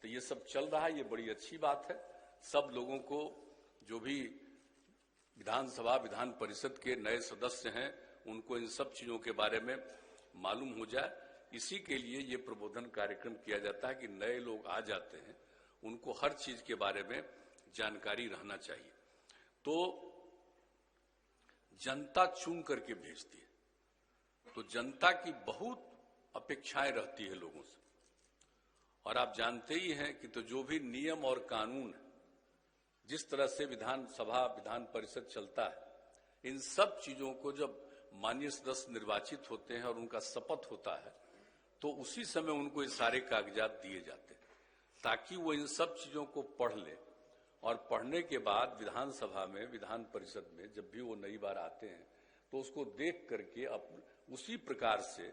तो ये सब चल रहा है, ये बड़ी अच्छी बात है। सब लोगों को, जो भी विधानसभा विधान परिषद के नए सदस्य हैं, उनको इन सब चीजों के बारे में मालूम हो जाए। इसी के लिए ये प्रबोधन कार्यक्रम किया जाता है कि नए लोग आ जाते हैं, उनको हर चीज के बारे में जानकारी रहना चाहिए। तो जनता चुन करके भेजती है, तो जनता की बहुत अपेक्षाएं रहती है लोगों से। और आप जानते ही हैं कि तो जो भी नियम और कानून, जिस तरह से विधानसभा विधान परिषद चलता है, इन सब चीजों को जब माननीय सदस्य निर्वाचित होते हैं और उनका शपथ होता है, तो उसी समय उनको ये सारे कागजात दिए जाते हैं, ताकि वो इन सब चीजों को पढ़ ले। और पढ़ने के बाद विधानसभा में, विधान परिषद में जब भी वो नई बार आते हैं, तो उसको देख करके उसी प्रकार से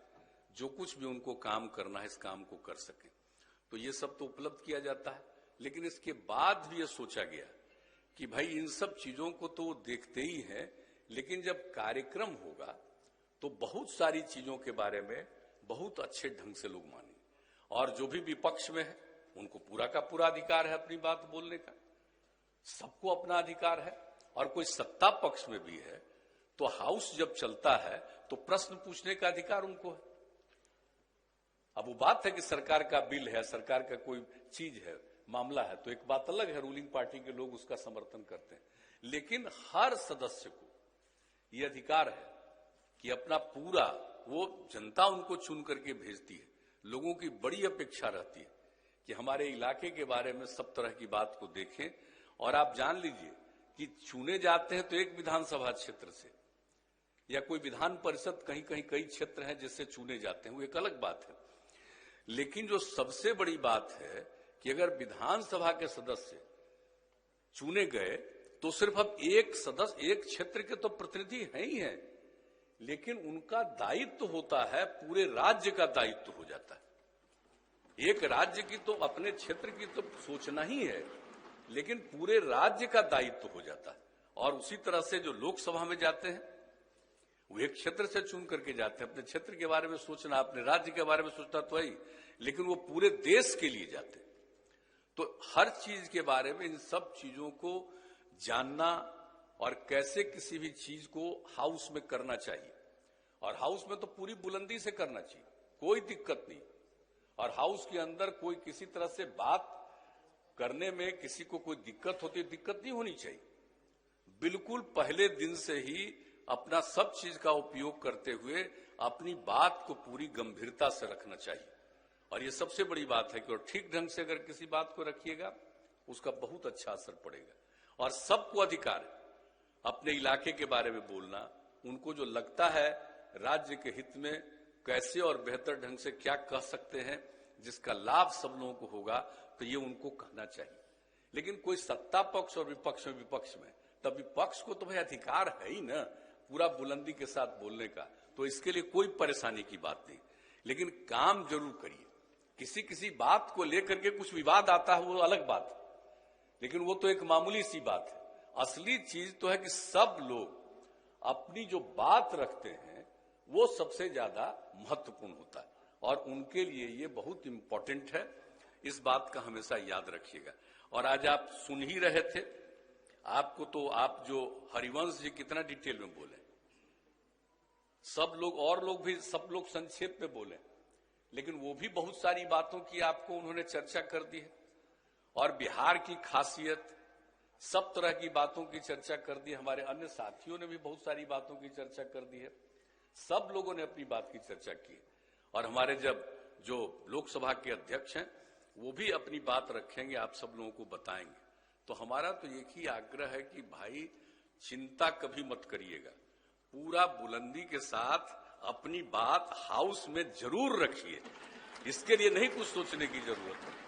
जो कुछ भी उनको काम करना है, इस काम को कर सके। तो ये सब तो उपलब्ध किया जाता है। लेकिन इसके बाद भी ये सोचा गया कि भाई इन सब चीजों को तो वो देखते ही हैं, लेकिन जब कार्यक्रम होगा तो बहुत सारी चीजों के बारे में बहुत अच्छे ढंग से लोग मानेंगे। और जो भी विपक्ष में है, उनको पूरा का पूरा अधिकार है अपनी बात बोलने का, सबको अपना अधिकार है। और कोई सत्ता पक्ष में भी है, तो हाउस जब चलता है तो प्रश्न पूछने का अधिकार उनको है। अब वो बात है कि सरकार का बिल है, सरकार का कोई चीज है, मामला है, तो एक बात अलग है, रूलिंग पार्टी के लोग उसका समर्थन करते हैं। लेकिन हर सदस्य को ये अधिकार है कि अपना पूरा, वो जनता उनको चुन करके भेजती है। लोगों की बड़ी अपेक्षा रहती है कि हमारे इलाके के बारे में सब तरह की बात को देखें। और आप जान लीजिए कि चुने जाते हैं तो एक विधानसभा क्षेत्र से, या कोई विधान परिषद कहीं कहीं कई क्षेत्र हैं जिससे चुने जाते हैं, वो एक अलग बात है। लेकिन जो सबसे बड़ी बात है कि अगर विधानसभा के सदस्य चुने गए तो सिर्फ अब एक सदस्य, एक क्षेत्र के तो प्रतिनिधि हैं ही हैं, लेकिन उनका दायित्व होता है, पूरे राज्य का दायित्व हो जाता है। एक राज्य की तो, अपने क्षेत्र की तो सोचना ही है, लेकिन पूरे राज्य का दायित्व हो जाता है। और उसी तरह से जो लोकसभा में जाते हैं, वो एक क्षेत्र से चुन करके जाते हैं। अपने क्षेत्र के बारे में सोचना, अपने राज्य के बारे में सोचना तो वही, लेकिन वो पूरे देश के लिए जाते हैं। तो हर चीज के बारे में, इन सब चीजों को जानना और कैसे किसी भी चीज को हाउस में करना चाहिए। और हाउस में तो पूरी बुलंदी से करना चाहिए, कोई दिक्कत नहीं। और हाउस के अंदर कोई किसी तरह से बात करने में किसी को कोई दिक्कत होती है, दिक्कत नहीं होनी चाहिए। बिल्कुल पहले दिन से ही अपना सब चीज का उपयोग करते हुए अपनी बात को पूरी गंभीरता से रखना चाहिए। और ये सबसे बड़ी बात है कि और ठीक ढंग से अगर किसी बात को रखिएगा, उसका बहुत अच्छा असर पड़ेगा। और सबको अधिकार है अपने इलाके के बारे में बोलना, उनको जो लगता है राज्य के हित में कैसे और बेहतर ढंग से क्या कह सकते हैं, जिसका लाभ सब लोगों को होगा, तो ये उनको कहना चाहिए। लेकिन कोई सत्ता पक्ष और विपक्ष में, तब विपक्ष को तो भाई अधिकार है ही ना पूरा बुलंदी के साथ बोलने का, तो इसके लिए कोई परेशानी की बात नहीं। लेकिन काम जरूर करिए। किसी किसी बात को लेकर के कुछ विवाद आता है, वो अलग बात है, लेकिन वो तो एक मामूली सी बात है। असली चीज तो है कि सब लोग अपनी जो बात रखते हैं, वो सबसे ज्यादा महत्वपूर्ण होता है। और उनके लिए ये बहुत इंपॉर्टेंट है, इस बात का हमेशा याद रखिएगा। और आज आप सुन ही रहे थे, आपको तो, आप जो हरिवंश जी कितना डिटेल में बोले, सब लोग और लोग भी, सब लोग संक्षेप में बोले, लेकिन वो भी बहुत सारी बातों की आपको उन्होंने चर्चा कर दी है। और बिहार की खासियत, सब तरह की बातों की चर्चा कर दी। हमारे अन्य साथियों ने भी बहुत सारी बातों की चर्चा कर दी है। सब लोगों ने अपनी बात की चर्चा की। और हमारे जब जो लोकसभा के अध्यक्ष हैं, वो भी अपनी बात रखेंगे, आप सब लोगों को बताएंगे। तो हमारा तो एक ही आग्रह है कि भाई चिंता कभी मत करिएगा, पूरा बुलंदी के साथ अपनी बात हाउस में जरूर रखिए। इसके लिए नहीं कुछ सोचने की जरूरत है।